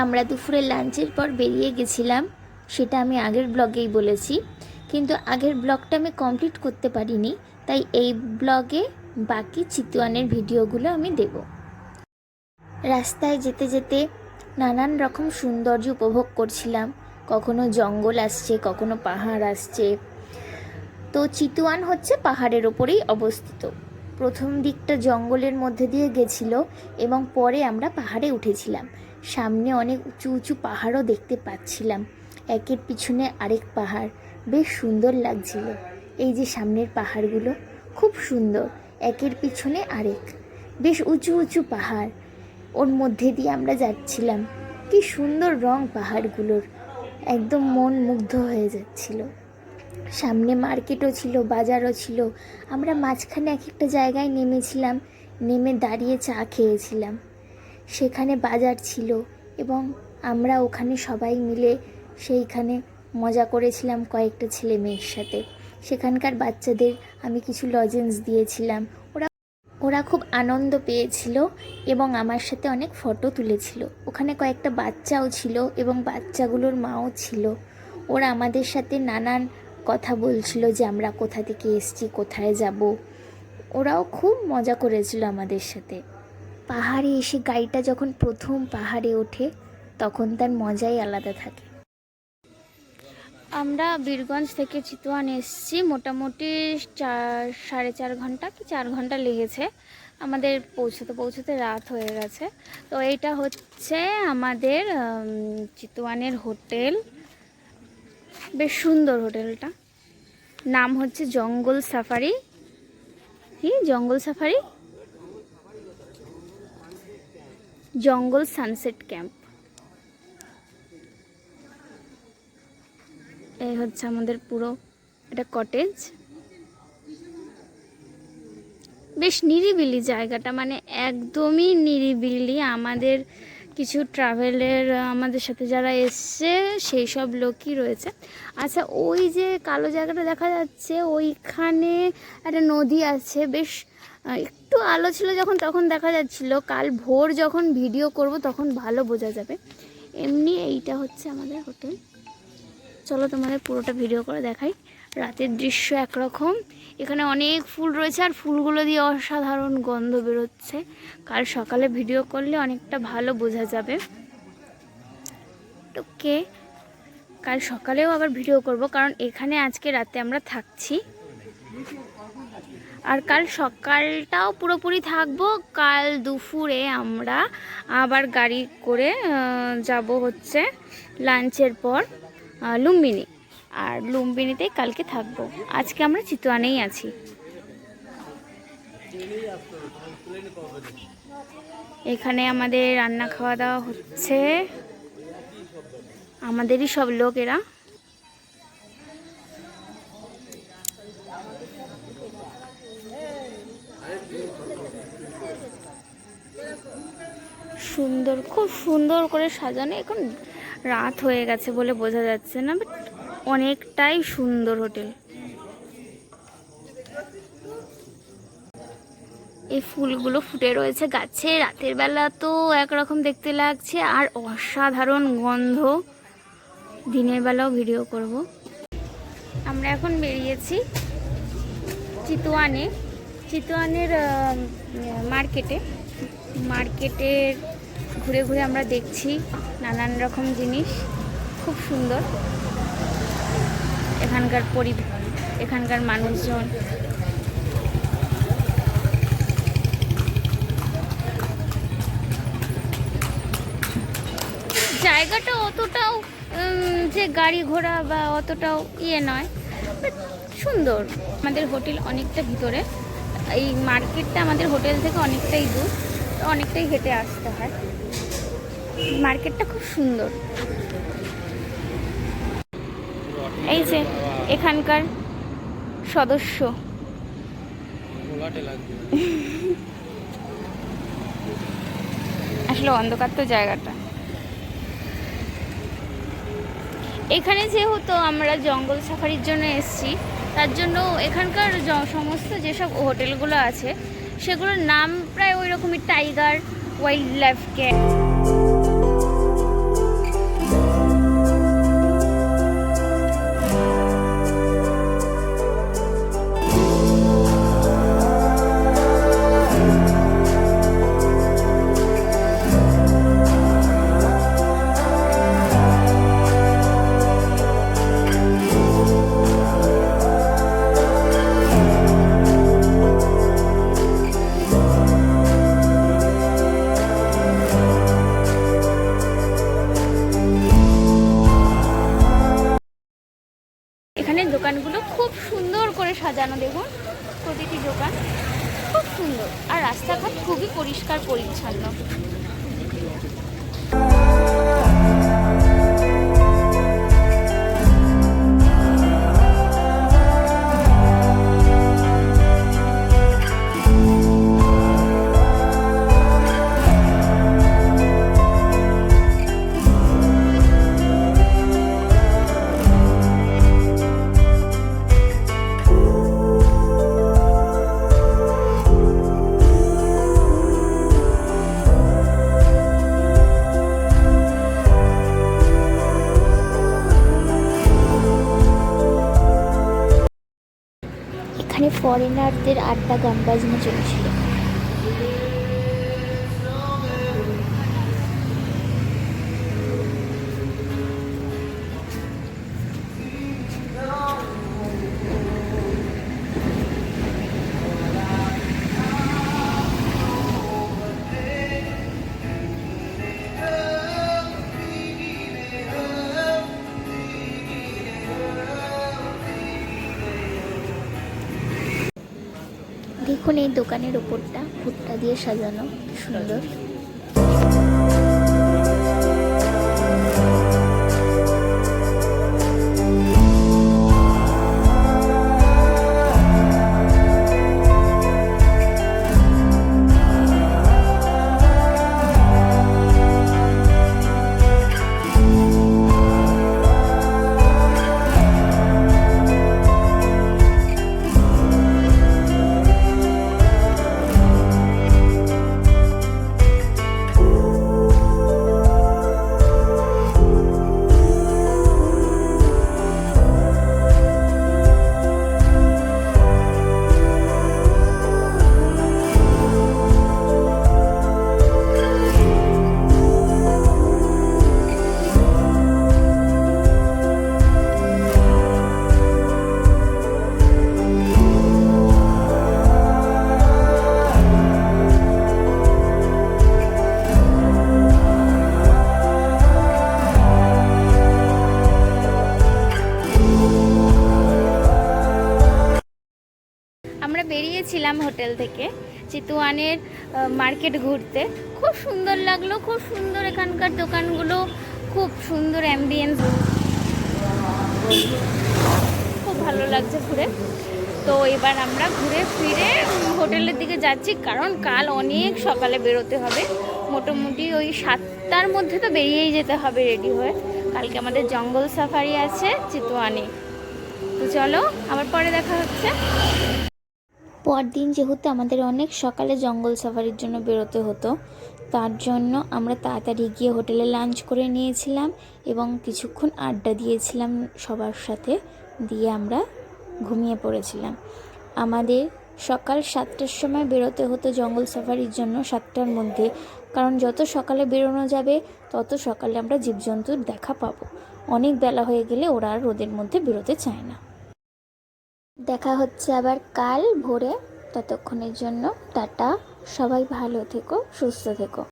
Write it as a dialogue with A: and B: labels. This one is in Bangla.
A: আমরা দুপুরে লাঞ্চের পর বেরিয়ে গেছিলাম, সেটা আমি আগের ব্লগেই বলেছি, কিন্তু আগের ব্লগটা আমি কমপ্লিট করতে পারিনি, তাই এই ব্লগে বাকি চিতওয়ানের ভিডিওগুলো আমি দেব। রাস্তায় যেতে যেতে নানান রকম সৌন্দর্য উপভোগ করছিলাম, কখনো জঙ্গল আসছে, কখনো পাহাড় আসছে। তো চিতওয়ান হচ্ছে পাহাড়ের ওপরেই অবস্থিত। প্রথম দিকটা জঙ্গলের মধ্যে দিয়ে গেছিল এবং পরে আমরা পাহাড়ে উঠেছিলাম। সামনে অনেক উঁচু উঁচু পাহাড়ও দেখতে পাচ্ছিলাম, একের পিছনে আরেক পাহাড়, বেশ সুন্দর লাগছিল। এই যে সামনের পাহাড়গুলো খুব সুন্দর, একের পিছনে আরেক, বেশ উঁচু উঁচু পাহাড়, ওর মধ্যে দিয়ে আমরা যাচ্ছিলাম। কি সুন্দর রং পাহাড়গুলোর, একদম মন মুগ্ধ হয়ে যাচ্ছিল। সামনে মার্কেটও ছিল, বাজারও ছিল। আমরা মাঝখানে এক একটা জায়গায় নেমেছিলাম, নেমে দাঁড়িয়ে চা খেয়েছিলাম। সেখানে বাজার ছিল এবং আমরা ওখানে সবাই মিলে সেইখানে মজা করেছিলাম কয়েকটা ছেলে মেয়ের সাথে। সেখানকার বাচ্চাদের আমি কিছু লজেন্স দিয়েছিলাম, ওরা খুব আনন্দ পেয়েছিল এবং আমার সাথে অনেক ফটো তুলেছিল। ওখানে কয়েকটা বাচ্চাও ছিল এবং বাচ্চাগুলোর মাও ছিল। ওরা আমাদের সাথে নানান কথা বলছিল যে আমরা কোথা থেকে এসেছি, কোথায় যাব। ওরাও খুব মজা করেছিল আমাদের সাথে। পাহাড়ে এসে গাড়িটা যখন প্রথম পাহাড়ে ওঠে তখন তার মজাই আলাদা থাকে। আমরা বীরগঞ্জ থেকে চিতওয়ান এসেছি, মোটামুটি 4.5 ঘন্টা কি 4 ঘন্টা লেগেছে আমাদের পৌঁছতে রাত হয়ে গেছে। তো এইটা হচ্ছে আমাদের চিতওয়ানের হোটেল, বেশ সুন্দর হোটেলটা। নাম হচ্ছে জঙ্গল সাফারি। জঙ্গল সানসেট ক্যাম্প। এই হচ্ছে আমাদের পুরো এটা কটেজ। বেশ নিরিবিলি জায়গাটা, মানে একদমই নিরিবিলি। আমাদের কিছু ট্রাভেলের আমাদের সাথে যারা এসছে সেই সব লোকই রয়েছে। আচ্ছা, ওই যে কালো জায়গাটা দেখা যাচ্ছে, ওইখানে একটা নদী আছে, বেশ একটু আলো ছিল যখন তখন দেখা যাচ্ছিল। কাল ভোর যখন ভিডিও করব তখন ভালো বোঝা যাবে। এমনি এইটা হচ্ছে আমাদের হোটেল। চলো তোমাদের পুরোটা ভিডিও করে দেখাই। রাতের দৃশ্য একরকম, এখানে অনেক ফুল রয়েছে আর ফুলগুলো দিয়ে অসাধারণ গন্ধ বেরোচ্ছে। কাল সকালে ভিডিও করলে অনেকটা ভালো বোঝা যাবে। ওকে, কাল সকালেও আবার ভিডিও করব, কারণ এখানে আজকে রাতে আমরা থাকছি। আর কাল সকালটাও পুরোপুরি থাকবো। কাল দুপুরে আমরা আবার গাড়ি করে যাব হচ্ছে লাঞ্চের পর লুম্বিনী, আর লুম্বিনীতেই কালকে থাকবো। আজকে আমরা চিতওয়ানেই আছি। এখানে আমাদের রান্না খাওয়া দাওয়া হচ্ছে, আমাদেরই সব লোক এরা। সুন্দর, খুব সুন্দর করে সাজানো। এখন রাত হয়ে গেছে বলে বোঝা যাচ্ছে না, বাট অনেকটাই সুন্দর হোটেল। এই ফুলগুলো ফুটে রয়েছে গাছে, রাতের বেলা তো একরকম দেখতে লাগছে আর অসাধারণ গন্ধ। দিনের বেলাও ভিডিও করব। আমরা এখন বেরিয়েছি চিতওয়ানের মার্কেটের ঘুরে ঘুরে আমরা দেখছি নানান রকম জিনিস, খুব সুন্দর এখানকার পরিবেশ, এখানকার মানুষজন। জায়গাটা অতটাও যে গাড়ি ঘোড়া বা অতটাও নয়, বাট সুন্দর। আমাদের হোটেল অনেকটা ভিতরে, এই মার্কেটটা আমাদের হোটেল থেকে অনেকটাই দূর, অনেকটাই হেঁটে আসতে হয়। মার্কেটটা খুব সুন্দর। এই যে এখানকার সদস্য, আসলে অন্ধকার তো জায়গাটা। এখানে যেহেতু আমরা জঙ্গল সাফারির জন্য এসেছি, তার জন্য এখানকার সমস্ত যেসব হোটেলগুলো আছে সেগুলোর নাম প্রায় ওই রকমই, টাইগার ওয়াইল্ড লাইফ ক্যাম্প। দোকানগুলো খুব সুন্দর করে সাজানো, দেখুন প্রতিটি দোকান খুব সুন্দর, আর রাস্তাঘাট খুবই পরিষ্কার পরিচ্ছন্ন। এখানে ফরেনারদের আড্ডা গান বাজনা চলছিল। দেখুন এই দোকানের ওপরটা ভুট্টা দিয়ে সাজানো, সুন্দর। আমরা বেরিয়েছিলাম হোটেল থেকে চিতওয়ানের মার্কেট ঘুরতে। খুব সুন্দর লাগলো, খুব সুন্দর এখানকার দোকানগুলো, খুব সুন্দর অ্যাম্বিয়েন্স, খুব ভালো লাগছে ঘুরে। তো এবার আমরা ঘুরে ফিরে হোটেলের দিকে যাচ্ছি, কারণ কাল অনেক সকালে বেরোতে হবে। মোটামুটি ওই 7টার মধ্যে তো বেরিয়েই যেতে হবে রেডি হয়ে। কালকে আমাদের জঙ্গল সাফারি আছে চিতওয়ানে। তো চলো আবার পরে দেখা হচ্ছে। পরদিন যেহেতু আমাদের অনেক সকালে জঙ্গল সাফারির জন্য বেরোতে হতো, তার জন্য আমরা তাড়াতাড়ি গিয়ে হোটেলে লাঞ্চ করে নিয়েছিলাম এবং কিছুক্ষণ আড্ডা দিয়েছিলাম সবার সাথে, দিয়ে আমরা ঘুমিয়ে পড়েছিলাম। আমাদের সকাল 7টার সময় বেরোতে হতো জঙ্গল সাফারির জন্য, 7টার মধ্যে, কারণ যত সকালে বেরোনো যাবে তত সকালে আমরা জীবজন্তুর দেখা পাবো। অনেক বেলা হয়ে গেলে ওরা আর রোদের মধ্যে বেরোতে চায় না। দেখা হচ্ছে আবার কাল ভোরে, ততক্ষণের জন্য টাটা। সবাই ভালো থেকো, সুস্থ থেকো।